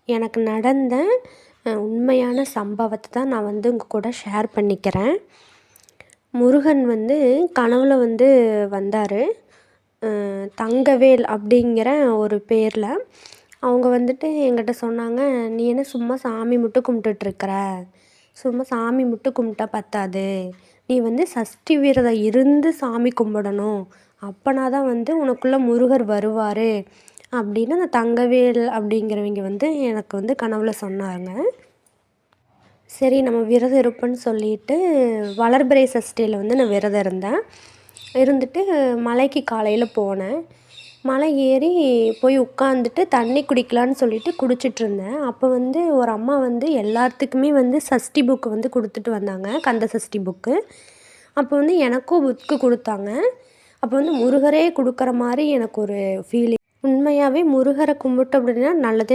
எனக்கு நடந்த உண்மையான சம்பவத்தை தான் நான் வந்து உங்கள் கூட ஷேர் பண்ணிக்கிறேன். முருகன் வந்து கனவுல வந்து வந்தார். தங்கவேல் அப்படிங்கிற ஒரு பேரில். அவங்க வந்துட்டு என்கிட்ட சொன்னாங்க, "நீ என்ன சும்மா சாமி மட்டும் கும்பிட்டுட்ருக்குற? சும்மா சாமி மட்டும் கும்பிட்டா பத்தாது. நீ வந்து சஷ்டி விரதம் இருந்து சாமி கும்பிடணும். அப்போனா தான் வந்து உனக்குள்ளே முருகர் வருவார்." அப்படின்னு அந்த தங்கவேல் அப்படிங்கிறவங்க வந்து எனக்கு வந்து கனவுல சொன்னாங்க. சரி நம்ம விரதம் இருப்போன்னு சொல்லிட்டு வளர்பிறை சஷ்டியில் வந்து நான் விரதம் இருந்தேன். இருந்துட்டு மலைக்கு காலையில் போனேன். மலை ஏறி போய் உட்காந்துட்டு தண்ணி குடிக்கலான்னு சொல்லிட்டு குடிச்சிட்ருந்தேன். அப்போ வந்து ஒரு அம்மா வந்து எல்லாத்துக்குமே வந்து சஷ்டி புக்கு வந்து கொடுத்துட்டு வந்தாங்க, கந்த சஷ்டி புக்கு. அப்போ வந்து எனக்கும் புக்கு கொடுத்தாங்க. அப்போ வந்து முருகரே கொடுக்குற மாதிரி எனக்கு ஒரு ஃபீலிங். உண்மையாகவே முருகரை கும்பிட்டோம் அப்படின்னா நல்லதே